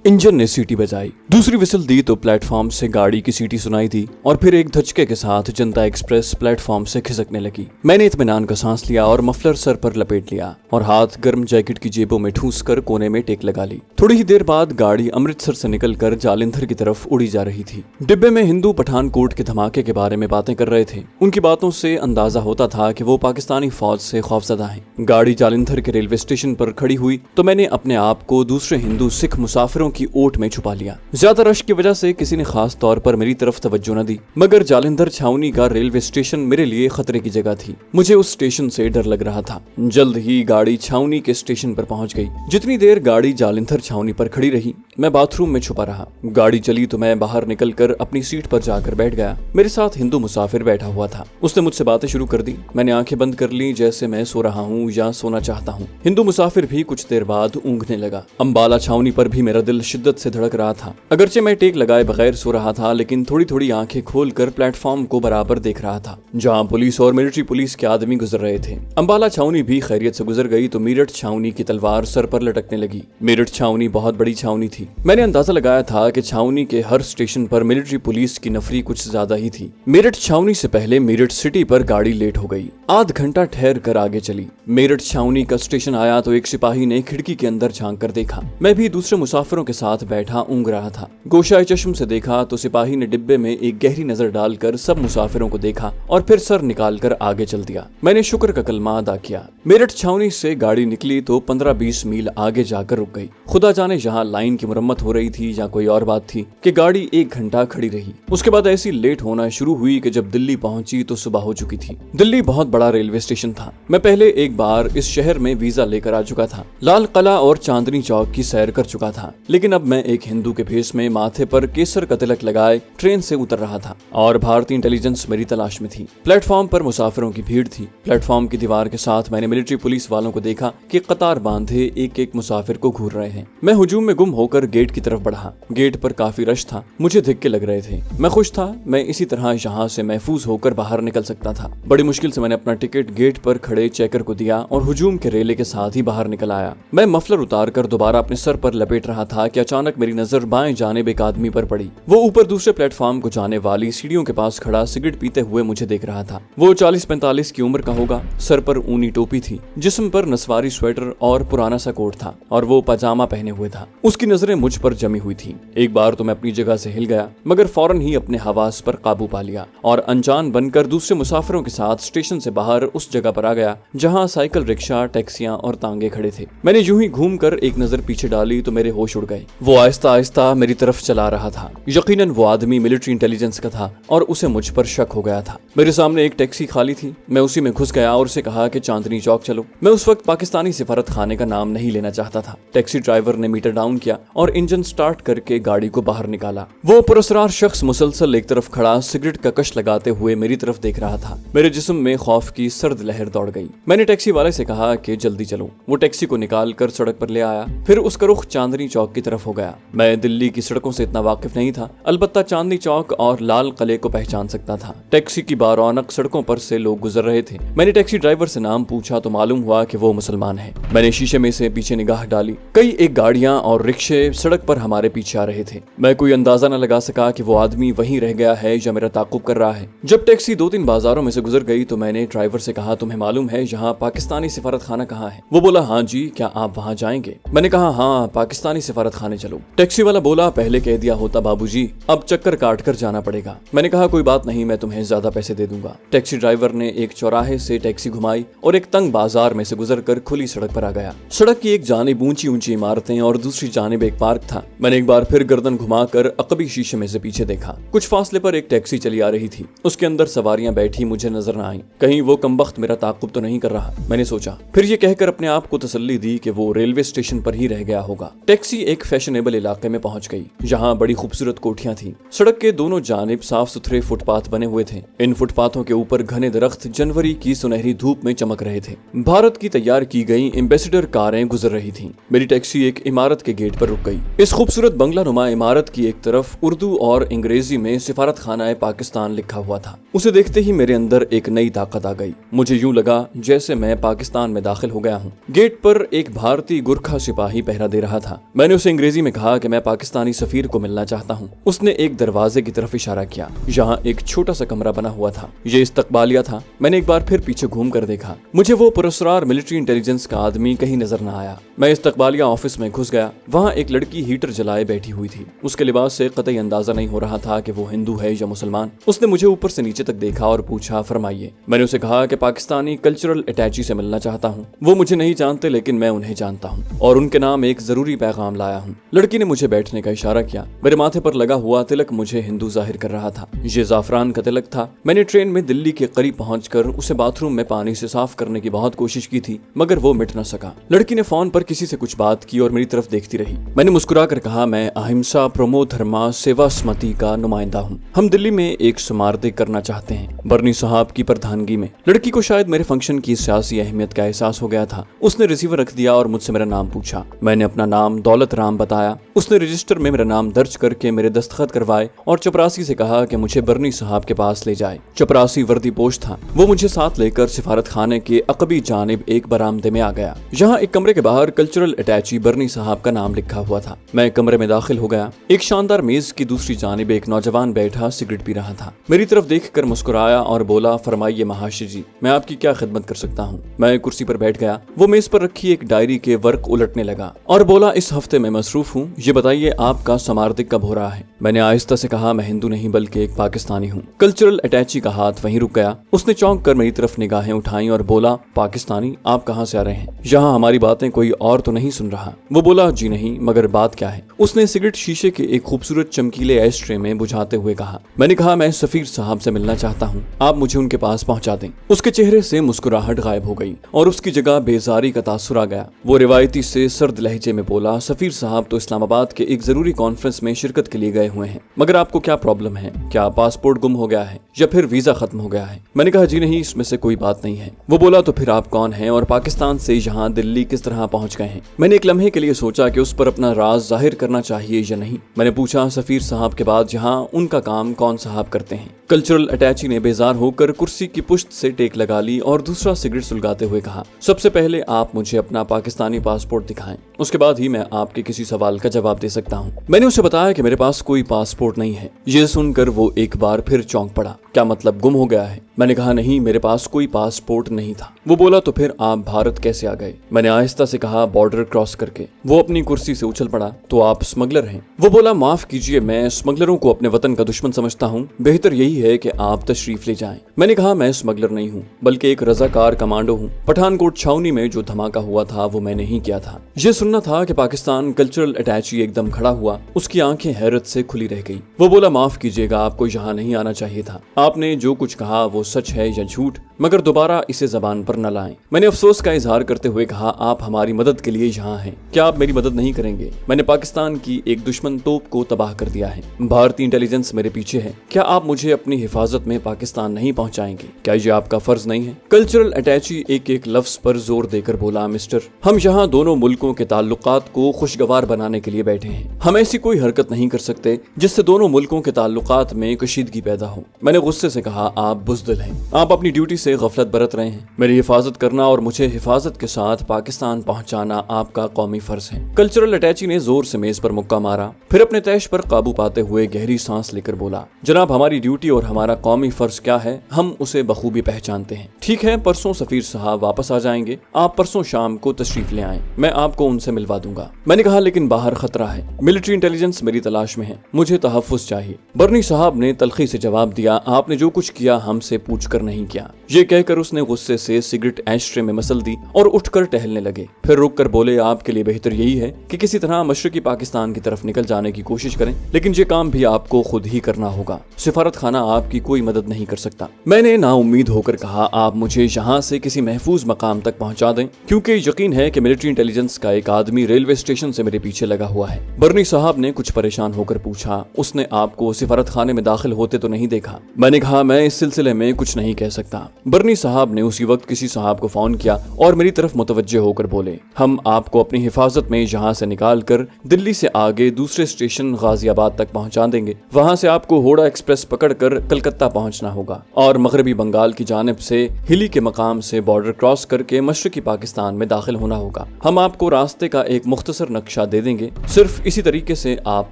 Engine ने सीटी बजाई, दूसरी विसल दी तो प्लेटफॉर्म से गाड़ी की सीटी सुनाई दी और फिर एक धचके के साथ जनता एक्सप्रेस प्लेटफॉर्म से खिसकने लगी। मैंने इत्मीनान का सांस लिया और मफलर सर पर लपेट लिया और हाथ गर्म जैकेट की जेबों में ठूस कर कोने में टेक लगा ली। थोड़ी ही देर बाद गाड़ी अमृतसर से निकलकर जालंधर की तरफ उड़ी जा रही थी। डिब्बे में हिंदू पठानकोट के धमाके के बारे में बातें कर रहे थे। उनकी बातों से अंदाजा होता था कि वो पाकिस्तानी फौज से खौफजदा हैं। गाड़ी जालंधर के रेलवे स्टेशन पर खड़ी हुई तो मैंने अपने आप को दूसरे हिंदू सिख मुसाफिरों की ओट में छुपा लिया। ज्यादा रश की वजह से किसी ने खास तौर पर मेरी तरफ तवज्जो न दी, मगर जालंधर छावनी का रेलवे स्टेशन मेरे लिए खतरे की जगह थी। मुझे उस स्टेशन से डर लग रहा था। जल्द ही गाड़ी छावनी के स्टेशन पर पहुंच गई। जितनी देर गाड़ी जालंधर छावनी पर खड़ी रही, मैं बाथरूम में छुपा रहा। गाड़ी चली तो मैं बाहर निकलकर अपनी सीट पर जाकर बैठ गया। मेरे साथ हिंदू मुसाफिर बैठा हुआ था। उसने मुझसे बातें शुरू कर दी। मैंने आंखें बंद कर ली जैसे मैं सो रहा हूँ या सोना चाहता हूँ। हिंदू मुसाफिर भी कुछ देर बाद ऊँघने लगा। अंबाला छावनी पर भी मेरा दिल शिद्दत से धड़क रहा था। अगरचे मैं टेक लगाए बगैर सो रहा था, लेकिन थोड़ी थोड़ी आंखें खोलकर प्लेटफॉर्म को बराबर देख रहा था जहां पुलिस और मिलिट्री पुलिस के आदमी गुजर रहे थे। अंबाला छावनी भी खैरियत से गुजर गई तो मेरठ छावनी की तलवार सर पर लटकने लगी। मेरठ छावनी बहुत बड़ी छावनी थी। मैंने अंदाजा लगाया था कि छावनी के हर स्टेशन पर मिलिट्री पुलिस की नफरी कुछ ज्यादा ही थी। मेरठ छावनी से पहले मेरठ सिटी पर गाड़ी लेट हो गई। आध घंटा ठहर कर आगे चली। मेरठ छावनी का स्टेशन आया तो एक सिपाही ने खिड़की के अंदर झांक कर देखा। मैं भी दूसरे मुसाफिरों के साथ बैठा ऊँघ रहा था। गोशाए चश्म से देखा तो सिपाही ने डिब्बे में एक गहरी नजर डालकर सब मुसाफिरों को देखा और फिर सर निकालकर आगे चल दिया। मैंने शुक्र का कलमा अदा किया। मेरठ छावनी से गाड़ी निकली तो 15-20 मील आगे जाकर रुक गई। खुदा जाने यहाँ लाइन की मुरम्मत हो रही थी या कोई और बात थी कि गाड़ी 1 घंटा खड़ी रही। उसके बाद ऐसी लेट होना शुरू हुई कि जब दिल्ली पहुंची तो सुबह हो चुकी थी। दिल्ली बहुत बड़ा रेलवे स्टेशन था। मैं पहले एक बार इस शहर में वीजा लेकर आ चुका था। लाल किला और चांदनी चौक की सैर कर चुका था, लेकिन अब मैं एक हिंदू के भेष में माथे पर केसर का तिलक लगाए ट्रेन से उतर रहा था और भारतीय इंटेलिजेंस मेरी तलाश में थी। प्लेटफॉर्म पर मुसाफिरों की भीड़ थी। प्लेटफॉर्म की दीवार के साथ मैंने मिलिट्री पुलिस वालों को देखा कि कतार बांधे एक एक मुसाफिर को घूर रहे हैं। मैं हुजूम में गुम होकर गेट की तरफ बढ़ा। गेट पर काफी रश था। मुझे धिक्के लग रहे थे। मैं खुश था। मैं इसी तरह यहाँ से महफूज होकर बाहर निकल सकता था। बड़ी मुश्किल से मैंने अपना टिकट गेट पर खड़े चेकर को दिया और हुजूम के रेले के साथ ही बाहर निकल आया। मैं मफलर उतार कर दोबारा अपने सर पर लपेट रहा था कि अचानक मेरी नजर बाएं जानिब एक आदमी पर पड़ी। वो ऊपर दूसरे प्लेटफॉर्म को जाने वाली सीढ़ियों के पास खड़ा सिगरेट पीते हुए मुझे देख रहा था। वो 40-45 की उम्र का होगा। सर पर ऊनी टोपी थी, जिस्म पर नस्वारी स्वेटर और पुराना सा कोट था और वो पजामा पहने हुए था। उसकी नजरें मुझ पर जमी हुई थी। एक बार तो मैं अपनी जगह से हिल गया, मगर फौरन ही अपने हवास पर काबू पा लिया और अनजान बनकर दूसरे मुसाफिरों के साथ स्टेशन से बाहर उस जगह पर आ गया जहाँ साइकिल रिक्शा, टैक्सियां और तांगे खड़े थे। मैंने यूं ही घूम कर एक नजर पीछे डाली तो मेरे होश उड़ गए। वो आहिस्ता आहिस्ता मेरी तरफ चला रहा था। यकीनन वो आदमी मिलिट्री इंटेलिजेंस का था और उसे मुझ पर शक हो गया था। मेरे सामने एक टैक्सी खाली थी। मैं उसी में घुस गया और उसे कहा कि चांदनी चौक चलो। मैं उस वक्त पाकिस्तानी सिफारत खाने का नाम नहीं लेना चाहता था। टैक्सी ड्राइवर ने मीटर डाउन किया और इंजन स्टार्ट करके गाड़ी को बाहर निकाला। वो पुरस्कार शख्स मुसलसल एक तरफ खड़ा सिगरेट का कश लगाते हुए मेरी तरफ देख रहा था। मेरे जिस्म में खौफ की सर्द लहर दौड़ गई। मैंने टैक्सी वाले से कहा कि जल्दी चलो। वो टैक्सी को निकाल कर सड़क पर ले आया। फिर उसका रुख चांदनी चौक की तरफ हो गया। मैं दिल्ली की सड़कों से इतना वाकिफ नहीं था, अलबत्ता चांदनी चौक और लाल किले को पहचान सकता था। टैक्सी की बारौनक सड़कों पर से लोग गुजर रहे थे। मैंने टैक्सी ड्राइवर से नाम पूछा तो मालूम हुआ कि वो मुसलमान है। मैंने शीशे में से पीछे निगाह डाली। कई एक गाड़ियां और रिक्शे सड़क पर हमारे पीछे आ रहे थे। मैं कोई अंदाजा न लगा सका कि वो आदमी वहीं रह गया है या मेरा ताकुब कर रहा है। जब टैक्सी 2-3 बाजारों में से गुजर गई तो मैंने ड्राइवर से कहा, तुम्हें मालूम है यहाँ पाकिस्तानी सिफारत खाना कहाँ है? वो बोला, हाँ जी, क्या आप वहाँ जाएंगे? मैंने कहा, हाँ, पाकिस्तानी सिफारत खाने चलो। टैक्सी वाला बोला, पहले कह दिया होता बाबूजी, अब चक्कर काट कर जाना पड़ेगा। मैंने कहा, कोई बात नहीं, मैं तुम्हें ज्यादा पैसे दे दूंगा। टैक्सी ड्राइवर ने एक चौराहे से टैक्सी घुमाई और एक तंग बाजार में से गुजर कर खुली सड़क पर आ गया। सड़क की एक जानिब ऊंची ऊंची इमारतें और दूसरी जानिब एक पार्क था। मैंने एक बार फिर गर्दन घुमाकर अकबी शीशे में से पीछे देखा। कुछ फासले पर एक टैक्सी चली आ रही थी। उसके अंदर सवारियां बैठी मुझे नजर न आई। कहीं वो कमबख्त मेरा ताकुब तो नहीं कर रहा। मैंने सोचा, फिर ये कहकर अपने आप को तसल्ली दी कि वो रेलवे स्टेशन पर ही रह गया होगा। टैक्सी एक फैशनेबल इलाके में पहुंच गई, जहां बड़ी खूबसूरत कोठियां थीं। सड़क के दोनों जानिब साफ सुथरे फुटपाथ बने हुए थे। इन फुटपाथों के ऊपर घने दरख्त जनवरी की सुनहरी धूप में चमक रहे थे। भारत की तैयार की गई एम्बेसडर कारें गुजर रही थीं। मेरी टैक्सी एक इमारत के गेट पर रुक गई। इस खूबसूरत बंगला नुमा इमारत की एक तरफ उर्दू और अंग्रेजी में सिफारत खाना पाकिस्तान लिखा हुआ था। उसे देखते ही मेरे अंदर एक नई ताकत आ गई। मुझे यूं लगा जैसे मैं पाकिस्तान में दाखिल हो गया हूँ। गेट पर एक भारतीय गुरखा सिपाही पहरा दे रहा था। मैंने उसे अंग्रेजी में कहा कि मैं पाकिस्तानी सफीर को मिलना चाहता हूँ। उसने एक दरवाजे की तरफ इशारा किया, जहाँ एक छोटा सा कमरा बना हुआ था। ये इस्तकबालिया था। मैंने एक बार फिर पीछे घूम कर देखा। मुझे वो पुरस्कार मिलिट्री इंटेलिजेंस का आदमी कहीं नजर न आया। मैं इस्तकबालिया ऑफिस में घुस गया। वहाँ एक लड़की हीटर जलाए बैठी हुई थी। उसके लिबास से कतई अंदाजा नहीं हो रहा था कि वो हिंदू है या मुसलमान। उसने मुझे ऊपर से नीचे तक देखा और पूछा, फरमाइए। मैंने उसे कहा कि पाकिस्तानी कल्चरल अटैची से मिलना चाहता हूँ। वो मुझे नहीं जानते, लेकिन मैं उन्हें जानता हूँ और उनके नाम एक जरूरी पैगाम लाया हूँ। लड़की ने मुझे बैठने का इशारा किया। मेरे माथे पर लगा हुआ तिलक मुझे हिंदू जाहिर कर रहा था। ये जाफरान का तिलक था। मैंने ट्रेन में दिल्ली के करीब पहुंचकर उसे बाथरूम में पानी से साफ करने की बहुत कोशिश की थी, मगर वो मिट न सका। लड़की ने फोन पर किसी से कुछ बात की और मेरी तरफ देखती रही। मैंने मुस्कुरा कर कहा, मैं अहिंसा प्रोमो धर्मा सेवा स्मृति का नुमाइंदा हूँ। हम दिल्ली में एक समारोह करना चाहते हैं, बर्नी साहब की प्रधानगी में। लड़की को शायद मेरे फंक्शन की सियासी अहमियत का एहसास हो गया था। उसने रिसीवर रख दिया और मुझसे मेरा नाम पूछा। मैंने अपना नाम दौलत राम बताया। उसने रजिस्टर में मेरा नाम दर्ज करके मेरे दस्तखत करवाए और चपरासी से कहा कि मुझे बर्नी साहब के पास ले जाए। चपरासी वर्दी पोश था। वो मुझे साथ लेकर सिफारत खाने के अकबी जानिब एक बरामदे में आ गया, जहाँ एक कमरे के बाहर कल्चरल अटैची बर्नी साहब का नाम लिखा हुआ था। मैं कमरे में दाखिल हो गया। एक शानदार मेज की दूसरी जानिब एक नौजवान बैठा सिगरेट पी रहा था। मेरी तरफ देखकर मुस्कुराया और बोला, फरमाइए महाशय जी, मैं आपकी क्या खिदमत कर सकता हूँ। मैं कुर्सी पर बैठ गया। वो मेज पर रखी एक डायरी के वर्क उलटने लगा और बोला, इस हफ्ते मैं मसरूफ हूँ। ये बताइए आपका समारोह कब हो रहा है। मैंने आहिस्ता से कहा, मैं हिंदू नहीं बल्कि एक पाकिस्तानी हूँ। कल्चरल अटैची का हाथ वहीं रुक गया। उसने चौंक कर मेरी तरफ निगाहें उठाई और बोला, पाकिस्तानी, आप कहाँ से आ रहे हैं? यहाँ हमारी बातें कोई और तो नहीं सुन रहा। वो बोला, जी नहीं, मगर बात क्या है? उसने सिगरेट शीशे के एक खूबसूरत चमकीले एस्ट्रे में बुझाते हुए कहा। मैंने कहा, मैं सफीर साहब से मिलना चाहता हूँ, आप मुझे उनके पास पहुँचा दें। उसके चेहरे से मुस्कुराहट गायब हो गई और उसकी जगह बेजारी का तासुर आ गया। वो रिवायती से सर्द लहजे में बोला, सफीर साहब तो इस्लामाबाद के एक जरूरी कॉन्फ्रेंस में शिरकत के लिए गए हुए हैं, मगर आपको क्या प्रॉब्लम है? क्या पासपोर्ट गुम हो गया है या फिर वीजा खत्म हो गया है? मैंने कहा, जी नहीं, इसमें से कोई बात नहीं है। वो बोला, तो फिर आप कौन हैं और पाकिस्तान से यहाँ दिल्ली किस तरह पहुँच गए हैं? मैंने एक लम्हे के लिए सोचा कि उस पर अपना राज जाहिर करना चाहिए या नहीं। मैंने पूछा, सफीर साहब के बाद यहाँ उनका काम कौन साहब करते हैं? कल्चरल अटैची ने बेजार होकर कुर्सी की पुश्त से टेक लगा ली और दूसरा सिगरेट सुलगाते हुए कहा, सबसे पहले आप मुझे अपना पाकिस्तानी पासपोर्ट दिखाएं, उसके बाद ही मैं आपके किसी सवाल का जवाब दे सकता हूं। मैंने उसे बताया कि मेरे पास कोई पासपोर्ट नहीं है। ये सुनकर वो एक बार फिर चौंक पड़ा। क्या मतलब, गुम हो गया है? मैंने कहा, नहीं, मेरे पास कोई पासपोर्ट नहीं था। वो बोला, तो फिर आप भारत कैसे आ गए? मैंने आहिस्ता से कहा, बॉर्डर क्रॉस करके। वो अपनी कुर्सी से उछल पड़ा। तो आप स्मगलर हैं? वो बोला, माफ कीजिए, मैं स्मगलरों को अपने वतन का दुश्मन समझता हूँ। बेहतर यही है कि आप तशरीफ ले जाएं। मैंने कहा, मैं स्मगलर नहीं हूँ, बल्कि एक रजाकार कमांडो हूँ। पठानकोट छावनी में जो धमाका हुआ था वो मैंने ही किया था। ये सुनना था कि पाकिस्तान कल्चरल अटैची एकदम खड़ा हुआ। उसकी आंखें हैरत से खुली रह गई। वो बोला, माफ कीजिएगा, आपको यहाँ नहीं आना चाहिए था। आपने जो कुछ कहा वो सच है या झूठ, मगर दोबारा इसे जबान पर न लाएं। मैंने अफसोस का इजहार करते हुए कहा, आप हमारी मदद के लिए यहाँ हैं, क्या आप मेरी मदद नहीं करेंगे? मैंने पाकिस्तान की एक दुश्मन तोप को तबाह कर दिया है। भारतीय इंटेलिजेंस मेरे पीछे है। क्या आप मुझे अपनी हिफाजत में पाकिस्तान नहीं पहुँचाएंगे? क्या ये आपका फर्ज नहीं है? कल्चरल अटैची एक एक लफ्ज पर जोर देकर बोला, मिस्टर, हम यहाँ दोनों मुल्कों के ताल्लुकात को खुशगवार बनाने के लिए बैठे हैं। हम ऐसी कोई हरकत नहीं कर सकते जिससे दोनों मुल्कों के ताल्लुकात में कशीदगी पैदा हो। मैंने गुस्से से कहा, आप बुज़दिल हैं। आप अपनी ड्यूटी से गफलत बरत रहे हैं। मेरी हिफाजत करना और मुझे हिफाजत के साथ पाकिस्तान पहुंचाना आपका कौमी फर्ज है। कल्चरल अटैची ने जोर से मेज पर मुक्का मारा, फिर अपने तैश पर काबू पाते हुए गहरी सांस लेकर बोला, जनाब, हमारी ड्यूटी और हमारा कौमी फर्ज क्या है, हम उसे बखूबी पहचानते हैं। ठीक है, परसों सफीर साहब वापस आ जाएंगे। आप परसों शाम को तशरीफ ले आएं, मैं आपको उनसे मिलवा दूंगा। मैंने कहा, लेकिन बाहर खतरा है। मिलिट्री इंटेलिजेंस मेरी तलाश में है, मुझे तहफ्फुज़ चाहिए। बर्नी साहब ने तलखी से जवाब दिया, आपने जो कुछ किया हमसे पूछकर नहीं किया। ये कहकर उसने गुस्से से सिगरेट एशट्रे में मसल दी और उठकर टहलने लगे। फिर रुक कर बोले, आपके लिए बेहतर यही है कि किसी तरह मशरकी पाकिस्तान की तरफ निकल जाने की कोशिश करें, लेकिन ये काम भी आपको खुद ही करना होगा। सिफारत खाना आपकी कोई मदद नहीं कर सकता। मैंने नाउम्मीद होकर कहा, आप मुझे यहाँ से किसी महफूज मकाम तक पहुँचा दें, क्योंकि यकीन है कि मिलिट्री इंटेलिजेंस का एक आदमी रेलवे स्टेशन से मेरे पीछे लगा हुआ है। बर्नी साहब ने कुछ परेशान होकर पूछा, उसने आपको सिफारत खाने में दाखिल होते तो नहीं देखा? मैंने कहा, मैं इस सिलसिले में कुछ नहीं कह सकता। बर्नी साहब ने उसी वक्त किसी साहब को फोन किया और मेरी तरफ मुतवज्जे होकर बोले, हम आपको अपनी हिफाजत में यहाँ से निकाल कर दिल्ली से आगे दूसरे स्टेशन गाजियाबाद तक पहुँचा देंगे। वहाँ से आपको होड़ा एक्सप्रेस पकड़कर कलकत्ता पहुँचना होगा और मगरबी बंगाल की जानिब से हिली के मकाम से बॉर्डर क्रॉस करके मशरकी पाकिस्तान में दाखिल होना होगा। हम आपको रास्ते का एक मुख्तसर नक्शा दे देंगे, सिर्फ इसी तरीके से आप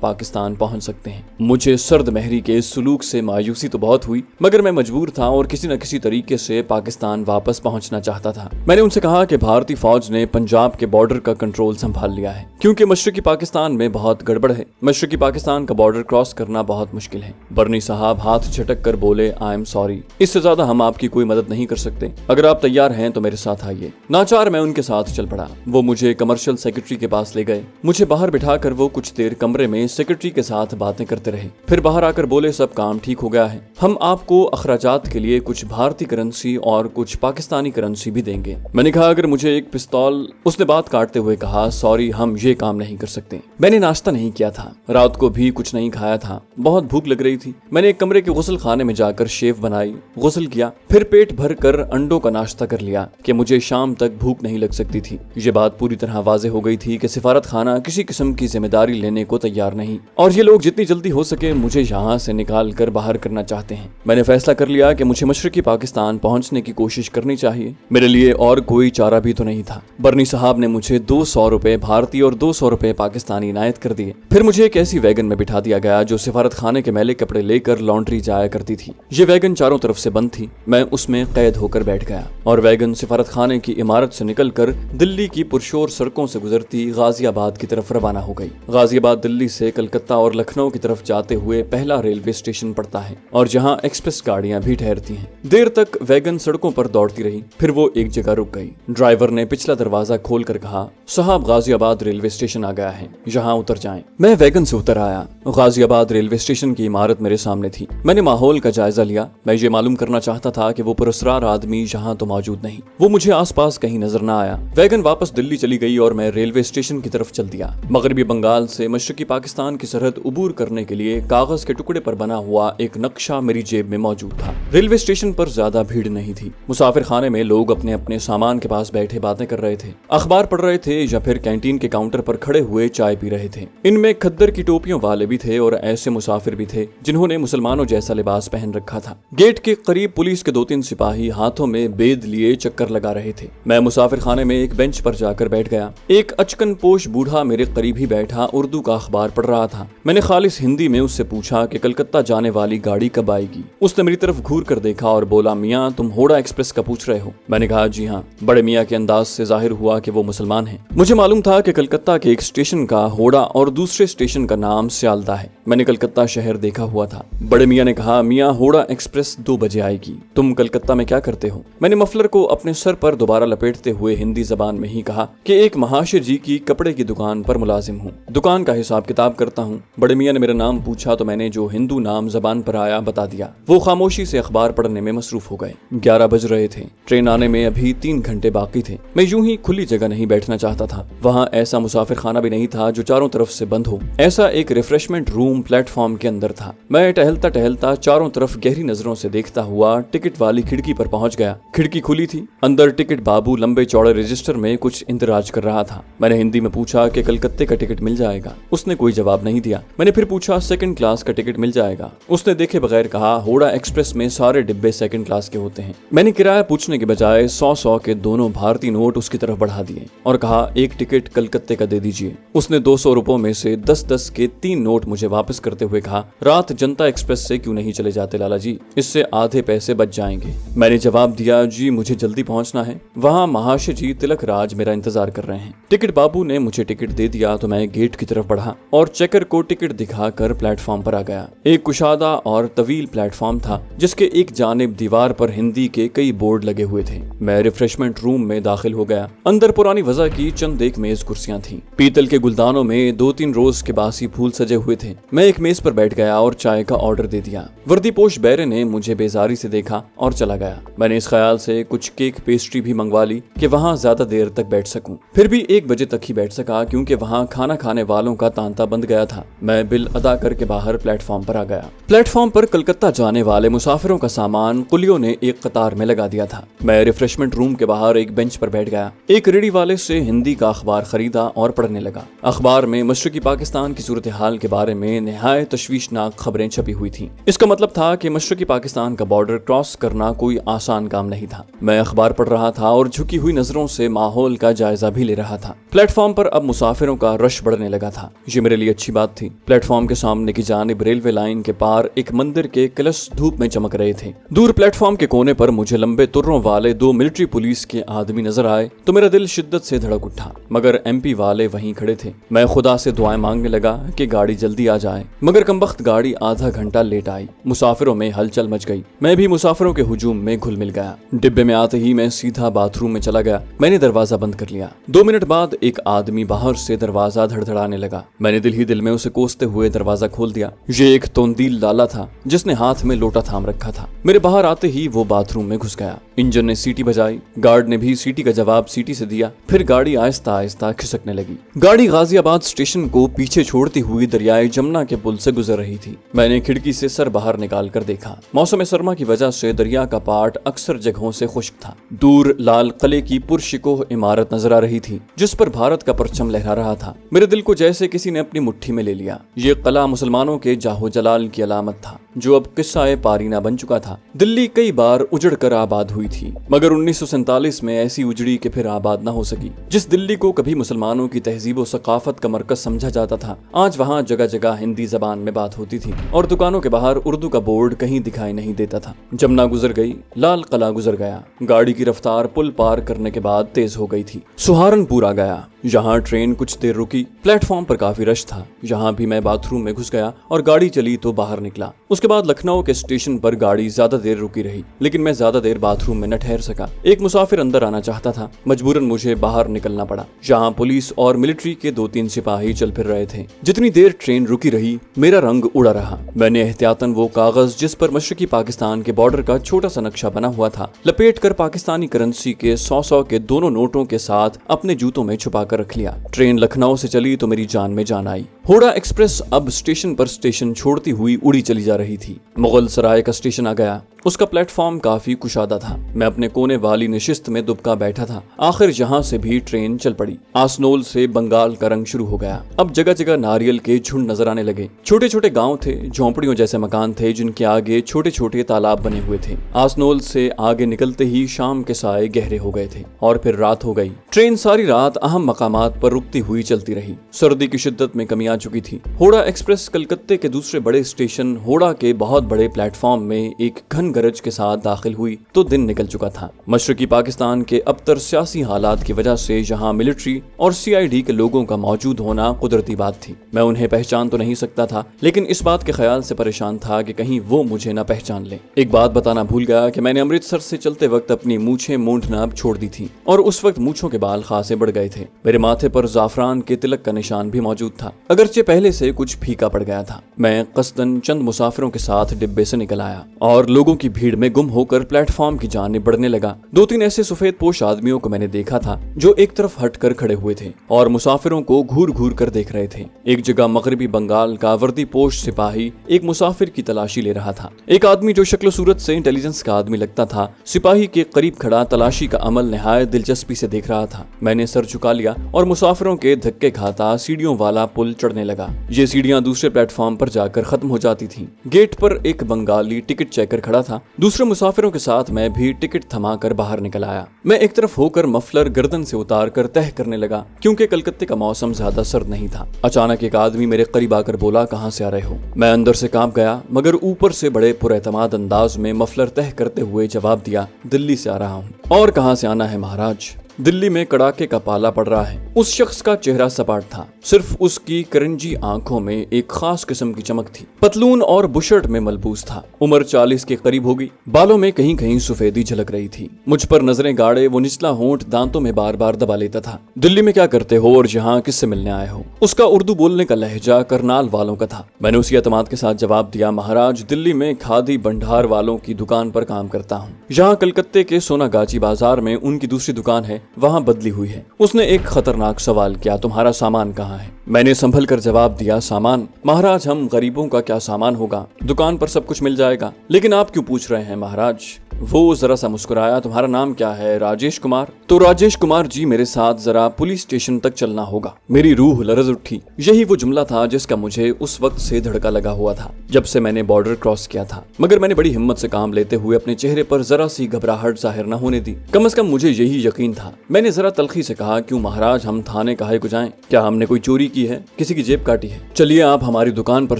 पाकिस्तान पहुँच सकते हैं। मुझे सर्द महरी के इस सुलूक से मायूसी तो बहुत हुई, मगर मैं मजबूर था और किसी न किसी तरीके से पाकिस्तान वापस पहुँचना चाहता था। मैंने उनसे कहा कि भारतीय फौज ने पंजाब के बॉर्डर का कंट्रोल संभाल लिया है, क्योंकि मशरकी पाकिस्तान में बहुत गड़बड़ है। मशरकी पाकिस्तान का बॉर्डर क्रॉस करना बहुत मुश्किल है। बर्नी साहब हाथ झटक कर बोले, आई एम सॉरी, इससे ज्यादा हम आपकी कोई मदद नहीं कर सकते। अगर आप तैयार हैं तो मेरे साथ आइए। नाचार मैं उनके साथ चल पड़ा। वो मुझे कमर्शियल सेक्रेटरी के पास ले गए। मुझे बाहर बिठाकर वो कुछ देर कमरे में सेक्रेटरी के साथ बातें करते रहे। फिर बाहर आकर बोले, सब काम ठीक हो गया है, हम आपको अखराजात के लिए कुछ भारतीय करेंसी और कुछ पाकिस्तानी करेंसी भी देंगे। मैंने कहा, अगर मुझे एक पिस्तौल। उसने बात काटते हुए कहा, सॉरी, हम ये काम नहीं कर सकते। मैंने नाश्ता नहीं किया था, रात को भी कुछ नहीं खाया था, बहुत भूख लग रही थी। मैंने एक कमरे के गुस्ल खाने में जाकर शेव बनाई, गुस्ल किया, फिर पेट भर कर अंडों का नाश्ता कर लिया कि मुझे शाम तक भूख नहीं लग सकती थी। ये बात पूरी तरह वाज़ेह हो गई थी कि सिफारत खाना किसी किस्म की जिम्मेदारी लेने को तैयार नहीं, और ये लोग जितनी जल्दी हो सके मुझे यहाँ से निकाल कर बाहर करना चाहते हैं। मैंने फैसला कर लिया कि मुझे मशरकी पाकिस्तान पहुँचने की कोशिश करनी चाहिए। मेरे लिए और कोई चारा भी तो नहीं था। बर्नी साहब ने मुझे 200 रुपए भारतीय और 200 रुपए पाकिस्तानी इनायत कर दिए। फिर मुझे एक ऐसी वैगन में बिठा दिया गया जो सिफारत खाने के मैले कपड़े लेकर लॉन्ड्री जाया करती थी। ये वैगन चारों तरफ से बंद थी। मैं उसमें कैद होकर बैठ गया और वैगन सिफारत खाने की इमारत से निकलकर दिल्ली की पुरशोर सड़कों से गुजरती गाजियाबाद की तरफ रवाना हो गई। गाजियाबाद दिल्ली से कलकत्ता और लखनऊ की तरफ जाते हुए पहला रेलवे स्टेशन पड़ता है और जहाँ एक्सप्रेस गाड़ियां भी ठहरती हैं। देर तक वैगन सड़कों पर दौड़ती रही, फिर वो एक जगह रुक गई। ड्राइवर ने पिछला दरवाजा खोलकर कहा, साहब गाजियाबाद रेलवे स्टेशन आ गया है, यहाँ उतर जाएं। मैं वैगन से उतर आया। गाजियाबाद रेलवे स्टेशन की इमारत मेरे सामने थी। मैंने माहौल का जायजा लिया। मैं ये मालूम करना चाहता था कि वो पुरस्कार आदमी यहाँ तो मौजूद नहीं। वो मुझे आसपास कहीं नजर न आया। वैगन वापस दिल्ली चली गई और मैं रेलवे स्टेशन की तरफ चल दिया। मगरबी बंगाल से मशरकी पाकिस्तान की सरहद उबूर करने के लिए कागज के टुकड़े पर बना हुआ एक नक्शा मेरी जेब में मौजूद था। रेलवे स्टेशन पर ज्यादा भीड़ नहीं थी। मुसाफिर खाने में लोग अपने अपने सामान के पास बैठे बातें कर रहे थे, अखबार पढ़ रहे थे या फिर कैंटीन के काउंटर पर खड़े हुए चाय पी रहे थे। इनमें खद्दर की टोपियों वाले भी थे और ऐसे मुसाफिर भी थे जिन्होंने मुसलमानों जैसा लिबास पहन रखा था। गेट के करीब पुलिस के 2-3 सिपाही हाथों में बेद लिए चक्कर लगा रहे थे। मैं मुसाफिर खाने में एक बेंच पर जाकर बैठ गया। एक अचकन पोश बूढ़ा मेरे करीब ही बैठा उर्दू का अखबार पढ़ रहा था। मैंने खालिस हिंदी में उससे पूछा कि कलकत्ता जाने वाली गाड़ी कब आएगी। उसने मेरी तरफ घूर कर देखा और बोला, मियाँ तुम होड़ा एक्सप्रेस का पूछ रहे हो? मैंने कहा, जी हाँ। बड़े मियाँ के अंदाज से जाहिर हुआ कि वो मुसलमान हैं। मुझे मालूम था कि कलकत्ता के एक स्टेशन का होड़ा और दूसरे स्टेशन का नाम सियालदा है। मैंने कलकत्ता शहर देखा हुआ था। बड़े मियाँ ने कहा, मियाँ होड़ा एक्सप्रेस 2 बजे आएगी, तुम कलकत्ता में क्या करते हो? मैंने मफलर को अपने सर पर दोबारा लपेटते हुए हिंदी जबान में ही कहा कि एक महाशय जी की कपड़े की दुकान पर मुलाजिम हूँ, दुकान का हिसाब किताब करता हूँ। बड़े मियाँ ने मेरा नाम पूछा तो मैंने जो हिंदू नाम जबान पर आया बता दिया। वो खामोशी से अखबार पढ़ने में मसरूफ हो गए। 11 बज रहे थे। ट्रेन आने में अभी 3 घंटे बाकी थे। मैं यूं ही खुली जगह नहीं बैठना चाहता था। वहाँ ऐसा मुसाफिर खाना भी नहीं था जो चारों तरफ से बंद हो। ऐसा एक रिफ्रेशमेंट रूम प्लेटफॉर्म के अंदर था। मैं टहलता टहलता चारों तरफ गहरी नजरों से देखता हुआ टिकट वाली खिड़की पर पहुंच गया। खिड़की खुली थी। अंदर टिकट बाबू लंबे चौड़े रजिस्टर में कुछ इंतराज कर रहा था। मैंने हिंदी में पूछा कि कलकत्ते का टिकट मिल जाएगा? उसने कोई जवाब नहीं दिया। मैंने फिर पूछा, सेकंड क्लास का टिकट मिल जाएगा? उसने देखे बगैर कहा, होड़ा एक्सप्रेस में सारे डिब्बे सेकंड क्लास के होते हैं। मैंने किराया पूछने के बजाय 100-100 के दोनों भारतीय नोट उसकी तरफ बढ़ा दिए और कहा, एक टिकट कलकत्ते का दे दीजिए। उसने 200 रुपयों में से 10-10 के 3 नोट मुझे वापस करते हुए कहा, रात जनता एक्सप्रेस से क्यों नहीं चले जाते लाला जी, इससे आधे पैसे बच जाएंगे। मैंने जवाब दिया, जी मुझे जल्दी पहुंचना है, वहाँ महाशय जी तिलक राज मेरा इंतजार कर रहे हैं। टिकट बाबू ने मुझे टिकट दे दिया तो मैं गेट की तरफ बढ़ा और चेकर को टिकट दिखाकर प्लेटफॉर्म पर आ गया। एक कुशादा और तवील प्लेटफॉर्म था जिसके जिसके एक जानिब दीवार पर हिंदी के कई बोर्ड लगे हुए थे। मैं रिफ्रेशमेंट रूम में दाखिल हो गया। अंदर पुरानी वजह की चंद एक मेज कुर्सियां थीं। पीतल के गुलदानों में 2-3 रोज के बासी फूल सजे हुए थे। मैं एक मेज पर बैठ गया और चाय का ऑर्डर दे दिया। वर्दीपोश बैरे ने मुझे बेजारी से देखा और चला गया। मैंने इस ख्याल से कुछ केक पेस्ट्री भी मंगवा ली कि वहाँ ज्यादा देर तक बैठ सकूं। फिर भी 1 बजे तक ही बैठ सका क्योंकि वहाँ खाना खाने वालों का तांता बंद गया था। मैं बिल अदा करके बाहर प्लेटफॉर्म पर आ गया। प्लेटफॉर्म पर कलकत्ता जाने वाले मुसाफिरों का सामान कुलियों ने एक कतार में लगा दिया था। मैं रिफ्रेशमेंट रूम के बाहर एक बेंच पर बैठ गया। एक रेडी वाले से हिंदी का अखबार खरीदा और पढ़ने लगा। अखबार में मशरकी पाकिस्तान की सूरत हाल के बारे में निहायत तशवीशनाक खबरें छपी हुई थीं। इसका मतलब था कि मशरकी पाकिस्तान का बॉर्डर क्रॉस करना कोई आसान काम नहीं था। मैं अखबार पढ़ रहा था और झुकी हुई नजरों से माहौल का जायजा भी ले रहा था। प्लेटफॉर्म पर अब मुसाफिरों का रश बढ़ने लगा था। ये मेरे लिए अच्छी बात थी। प्लेटफॉर्म के सामने की जानिब रेलवे लाइन के पार एक मंदिर के कलश धूप में चमक रहे थे। दूर प्लेटफॉर्म के कोने पर मुझे लंबे तुर्रों वाले 2 मिलिट्री पुलिस के आदमी नजर आए तो मेरा दिल शिद्दत से धड़क उठा, मगर MP वाले वहीं खड़े थे। मैं खुदा से दुआएं मांगने लगा कि गाड़ी जल्दी आ जाए, मगर कमबख्त गाड़ी आधा घंटा लेट आई। मुसाफिरों में हलचल मच गई। मैं भी मुसाफिरों के हुजूम में घुल मिल गया। डिब्बे में आते ही मैं सीधा बाथरूम में चला गया। मैंने दरवाजा बंद कर लिया। 2 मिनट बाद एक आदमी बाहर से दरवाजा धड़धड़ाने लगा। मैंने दिल ही दिल में उसे कोसते हुए दरवाजा खोल दिया। ये एक तोंदील लाला था जिसने हाथ में लोटा थाम रखा था। मेरे बाहर आते ही वो बाथरूम में घुस गया। इंजन ने सीटी बजाई। गार्ड ने भी सीटी का जवाब सीटी से दिया। फिर गाड़ी आहिस्ता आहिस्ता खिसकने लगी। गाड़ी गाजियाबाद स्टेशन को पीछे छोड़ती हुई दरियाए जमुना के पुल से गुजर रही थी। मैंने खिड़की से सर बाहर निकाल कर देखा। मौसम सरमा की वजह से दरिया का पाट अक्सर जगहों से खुश्क था। दूर लाल किले की पुरशिकोह इमारत नजर आ रही थी जिस पर भारत का परचम लहरा रहा था। मेरे दिल को जैसे किसी ने अपनी मुट्ठी में ले लिया। ये किला मुसलमानों के जाहो जलाल की अलामत था जो अब किस्सा पारीना बन चुका था। दिल्ली कई बार उजड़ कर आबाद हुई थी, मगर 1947 में ऐसी उजड़ी कि फिर आबाद न हो सकी। जिस दिल्ली को कभी मुसलमानों की तहजीब और सकाफत का मरकज समझा जाता था, आज वहाँ जगह जगह हिंदी जबान में बात होती थी और दुकानों के बाहर उर्दू का बोर्ड कहीं दिखाई नहीं देता था। जमुना गुजर गई, लाल किला गुजर गया। गाड़ी की रफ्तार पुल पार करने के बाद तेज हो गई थी। सहारनपुर आ गया। यहाँ ट्रेन कुछ देर रुकी। प्लेटफॉर्म पर काफी रश था। यहाँ भी मैं बाथरूम में घुस गया और गाड़ी चली तो बाहर निकला। उसके बाद लखनऊ के स्टेशन पर गाड़ी ज्यादा देर रुकी रही, लेकिन मैं ज्यादा देर बाथरूम में न ठहर सका। एक मुसाफिर अंदर आना चाहता था। मजबूरन मुझे बाहर निकलना पड़ा। यहाँ पुलिस और मिलिट्री के 2-3 सिपाही चल फिर रहे थे। जितनी देर ट्रेन रुकी रही, मेरा रंग उड़ा रहा। मैंने एहतियातन वो कागज जिस पर मशरकी पाकिस्तान के बॉर्डर का छोटा सा नक्शा बना हुआ था लपेट कर पाकिस्तानी करेंसी के 100 के दोनों नोटों के साथ अपने जूतों में छुपा कर रख लिया। ट्रेन लखनऊ से चली तो मेरी जान में जान आई। होड़ा एक्सप्रेस अब स्टेशन पर स्टेशन छोड़ती हुई उड़ी चली जा रही थी। मुगल सराय का स्टेशन आ गया। उसका प्लेटफॉर्म काफी कुशादा था। मैं अपने कोने वाली नशिस्त में दुबका बैठा था। आखिर यहाँ से भी ट्रेन चल पड़ी। आसनोल से बंगाल का रंग शुरू हो गया। अब जगह जगह नारियल के झुंड नजर आने लगे। छोटे छोटे गांव थे, झोंपड़ियों जैसे मकान थे जिनके आगे छोटे छोटे तालाब बने हुए थे। आसनोल से आगे निकलते ही शाम के साए गहरे हो गए थे और फिर रात हो गई। ट्रेन सारी रात अहम मकामात पर रुकती हुई चलती रही। सर्दी की शिद्दत में कमी आ चुकी थी। होड़ा एक्सप्रेस कलकत्ते के दूसरे बड़े स्टेशन होड़ा के बहुत बड़े प्लेटफॉर्म में एक घन गरज के साथ दाखिल हुई तो दिन निकल चुका था। मशरकी पाकिस्तान के अबतर सियासी हालात की वजह से यहाँ मिलिट्री और CID के लोगों का मौजूद होना कुदरती बात थी। मैं उन्हें पहचान तो नहीं सकता था, लेकिन इस बात के ख्याल से परेशान था कि कहीं वो मुझे न पहचान ले। एक बात बताना भूल गया कि मैंने अमृतसर से चलते वक्त अपनी मूछें मूंढना अब छोड़ दी थी और उस वक्त मूछों के बाल खासे बढ़ गए थे। मेरे माथे पर जाफरान के तिलक का निशान भी मौजूद था, अगरचे पहले से कुछ फीका पड़ गया था। मैं कस्दन चंद मुसाफिरों के साथ डिब्बे से निकल आया और लोगों की भीड़ में गुम होकर प्लेटफॉर्म की जानिब बढ़ने लगा। 2-3 ऐसे सफेद पोश आदमियों को मैंने देखा था जो एक तरफ हटकर खड़े हुए थे और मुसाफिरों को घूर घूर कर देख रहे थे। एक जगह मगरबी बंगाल का वर्दी पोश सिपाही एक मुसाफिर की तलाशी ले रहा था। एक आदमी जो शक्ल सूरत से इंटेलिजेंस का आदमी लगता था, सिपाही के करीब खड़ा तलाशी का अमल निहायत दिलचस्पी से देख रहा था। मैंने सर झुका लिया और मुसाफिरों के धक्के खाता सीढ़ियों वाला पुल चढ़ने लगा। ये सीढ़ियां दूसरे प्लेटफॉर्म पर जाकर खत्म हो जाती थी। गेट पर एक बंगाली टिकट चेकर खड़ा था। दूसरे मुसाफिरों के साथ मैं भी टिकट थमाकर बाहर निकल आया। मैं एक तरफ होकर मफलर गर्दन से उतार कर तह करने लगा क्योंकि कलकत्ते का मौसम ज्यादा सर्द नहीं था। अचानक एक आदमी मेरे करीब आकर बोला, कहां से आ रहे हो? मैं अंदर से कांप गया, मगर ऊपर से बड़े पुरएतमाद अंदाज में मफलर तह करते हुए जवाब दिया, दिल्ली से आ रहा हूँ। और कहां से आना है महाराज? दिल्ली में कड़ाके का पाला पड़ रहा है। उस शख्स का चेहरा सपाट था, सिर्फ उसकी करंजी आंखों में एक खास किस्म की चमक थी। पतलून और बुशर्ट में मलबूस था। उम्र 40 के करीब होगी। बालों में कहीं कहीं सफेदी झलक रही थी। मुझ पर नजरें गाड़े वो निचला होंठ दांतों में बार बार दबा लेता था। दिल्ली में क्या करते हो और यहाँ किससे मिलने आए हो? उसका उर्दू बोलने का लहजा करनाल वालों का था। मैंने उसी एतमाद के साथ जवाब दिया, महाराज दिल्ली में खादी भंडार वालों की दुकान पर काम करता हूँ। यहाँ कलकत्ते के सोनागाची बाजार में उनकी दूसरी दुकान है, वहाँ बदली हुई है। उसने एक खतरनाक सवाल किया, तुम्हारा सामान कहाँ है? मैंने संभल कर जवाब दिया, सामान? महाराज हम गरीबों का क्या सामान होगा, दुकान पर सब कुछ मिल जाएगा। लेकिन आप क्यों पूछ रहे हैं महाराज? वो जरा सा मुस्कुराया, तुम्हारा नाम क्या है? राजेश कुमार। तो राजेश कुमार जी मेरे साथ जरा पुलिस स्टेशन तक चलना होगा। मेरी रूह लरज उठी। यही वो जुमला था जिसका मुझे उस वक्त से धड़का लगा हुआ था जब से मैंने बॉर्डर क्रॉस किया था। मगर मैंने बड़ी हिम्मत से काम लेते हुए अपने चेहरे पर जरा सी घबराहट जाहिर न होने दी। कम से कम मुझे यही यकीन था। मैंने जरा तलखी से कहा, क्यों महाराज, हम थाने काहे को जाएं? क्या हमने कोई चोरी की है, किसी की जेब काटी है? चलिए आप हमारी दुकान पर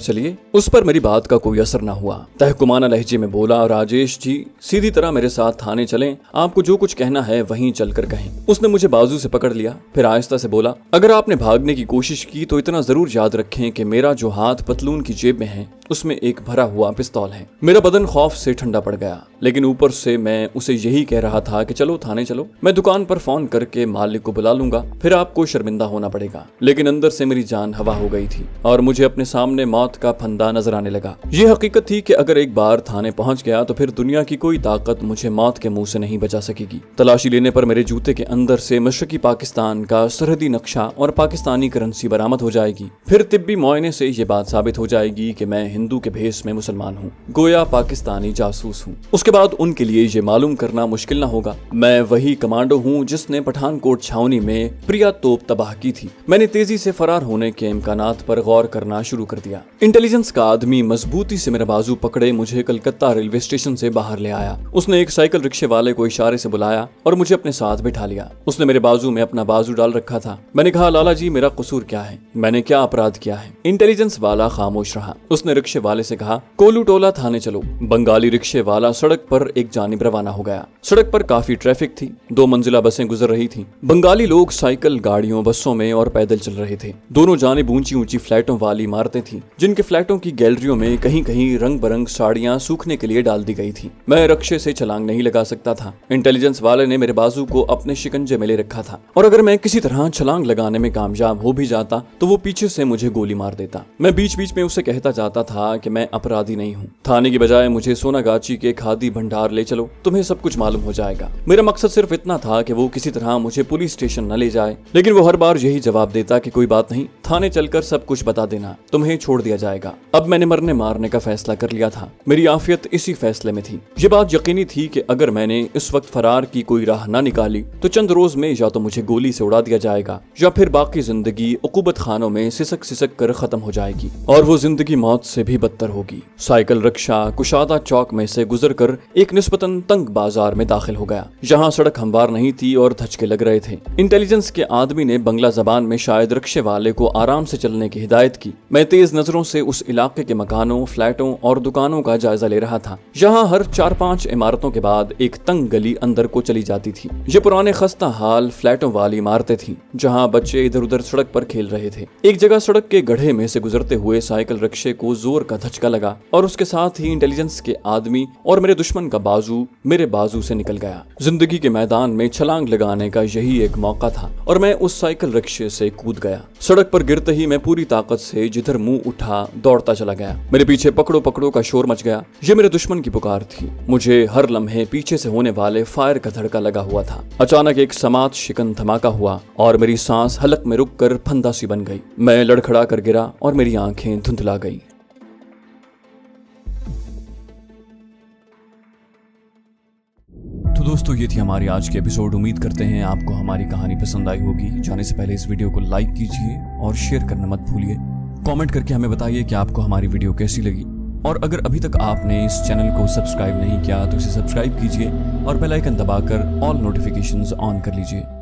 चलिए। उस पर मेरी बात का कोई असर न हुआ। तहकुमाना लहजे में बोला, राजेश जी सीधी तरह मेरे साथ थाने चलें, आपको जो कुछ कहना है वहीं चलकर कहें। उसने मुझे बाजू से पकड़ लिया, फिर आहिस्ता से बोला, अगर आपने भागने की कोशिश की तो इतना जरूर याद रखें कि मेरा जो हाथ पतलून की जेब में है उसमें एक भरा हुआ पिस्तौल है। मेरा बदन खौफ से ठंडा पड़ गया, लेकिन ऊपर से मैं उसे यही कह रहा था कि चलो थाने चलो, मैं दुकान पर फोन करके मालिक को बुला लूंगा, फिर आपको शर्मिंदा होना पड़ेगा। लेकिन अंदर से मेरी जान हवा हो गई थी और मुझे अपने सामने मौत का फंदा नजर आने लगा। ये हकीकत थी कि अगर एक बार थाने पहुंच गया तो फिर दुनिया की कोई ताकत मुझे मौत के मुंह से नहीं बचा सकेगी। तलाशी लेने पर मेरे जूते के अंदर से मशरकी पाकिस्तान का सरहदी नक्शा और पाकिस्तानी करेंसी बरामद हो जाएगी। फिर तिब्बी मुआयने से ये बात साबित हो जाएगी कि मैं हिंदू के भेष में मुसलमान हूँ, गोया पाकिस्तानी जासूस हूँ। उसके बाद उनके लिए ये मालूम करना मुश्किल न होगा मैं वही कमांडो हूँ जिसने पठानकोट छावनी में प्रिया तोप तबाह की थी। मैंने तेजी से फरार होने के इम्कानात पर गौर करना शुरू कर दिया। इंटेलिजेंस का आदमी मजबूती से मेरा बाजू पकड़े मुझे कलकत्ता रेलवे स्टेशन से बाहर ले आया। उसने एक साइकिल रिक्शे वाले को इशारे से बुलाया और मुझे अपने साथ बिठा लिया। उसने मेरे बाजू में अपना बाजू डाल रखा था। मैंने कहा, लाला जी मेरा कसूर क्या है, मैंने क्या अपराध किया है? इंटेलिजेंस वाला खामोश रहा। उसने रिक्शे वाले से कहा, कोलू टोला थाने चलो। बंगाली रिक्शे वाला सड़क पर एक जानिब रवाना हो गया। सड़क पर काफी ट्रैफिक थी, 2 मंजिला बसें गुजर रही थीं। बंगाली लोग साइकिल, गाड़ियों, बसों में और पैदल चल रहे थे। दोनों जानिब ऊंची ऊंची फ्लैटों वाली इमारतें थीं, जिनके फ्लैटों की गैलरियों में कहीं कहीं रंग बरंग साड़ियां सूखने के लिए डाल दी गई थी। मैं रिक्शे से छलांग नहीं लगा सकता था। इंटेलिजेंस वाले ने मेरे बाजू को अपने शिकंजे में ले रखा था और अगर मैं किसी तरह छलांग लगाने में कामयाब हो भी जाता तो वो पीछे से मुझे गोली मार देता। मैं बीच बीच में उसे कहता जाता था कि मैं अपराधी नहीं हूँ। थाने की बजाय मुझे सोनागाची के खादी भंडार ले चलो, तुम्हें सब कुछ मालूम हो जाएगा। मेरा मकसद सिर्फ इतना था कि वो किसी तरह मुझे पुलिस स्टेशन न ले जाए, लेकिन वो हर बार यही जवाब देता कि कोई बात नहीं, थाने चलकर सब कुछ बता देना, तुम्हें छोड़ दिया जाएगा। अब मैंने मरने मारने का फैसला कर लिया था। मेरी आफियत इसी फैसले में थी। ये बात यकीनी थी कि अगर मैंने इस वक्त फरार की कोई राह न निकाली तो चंद रोज में या तो मुझे गोली से उड़ा दिया जाएगा या फिर बाकी जिंदगी उकूबत खानों में सिसक सिसक कर खत्म हो जाएगी, और वो जिंदगी मौत से भी बदतर होगी। साइकिल रिक्शा कुशादा चौक में से गुजरकर एक निस्बतन तंग बाजार में दाखिल हो गया। यहाँ सड़क हमवार नहीं थी और धचके लग रहे थे। इंटेलिजेंस के आदमी ने बंगला जबान में शायद रिक्शे वाले को आराम से चलने की हिदायत की। मैं तेज नजरों से उस इलाके के मकानों, फ्लैटों और दुकानों का जायजा ले रहा था। यहाँ हर 4-5 इमारतों के बाद एक तंग गली अंदर को चली जाती थी। ये पुराने खस्ता हाल फ्लैटों वाली इमारतें थी जहाँ बच्चे इधर उधर सड़क पर खेल रहे थे। एक जगह सड़क के गड्ढे में से गुजरते हुए साइकिल रिक्शे को जोर का धचका लगा और उसके साथ ही इंटेलिजेंस के आदमी और मेरे दुश्मन का बाजू मेरे बाजू से निकल गया। जिंदगी के मैदान में छलांग लगाने का यही एक मौका था और मैं उस साइकिल रिक्शे से कूद गया। सड़क पर गिरते ही मैं पूरी ताकत से जिधर मुंह उठा दौड़ता चला गया। मेरे पीछे पकड़ो पकड़ो का शोर मच गया। ये मेरे दुश्मन की पुकार थी। मुझे हर लम्हे पीछे से होने वाले फायर का धड़का लगा हुआ था। अचानक एक समात शिकन धमाका हुआ और मेरी सांस हलक में रुककर फंदा सी बन गई। मैं लड़खड़ा कर गिरा और मेरी आंखें धुंधला गई। तो दोस्तों ये थी हमारी आज की एपिसोड। उम्मीद करते हैं आपको हमारी कहानी पसंद आई होगी। जाने से पहले इस वीडियो को लाइक कीजिए और शेयर करना मत भूलिए। कमेंट करके हमें बताइए कि आपको हमारी वीडियो कैसी लगी, और अगर अभी तक आपने इस चैनल को सब्सक्राइब नहीं किया तो इसे सब्सक्राइब कीजिए और बेल आइकन दबाकर ऑल नोटिफिकेशंस ऑन कर लीजिए।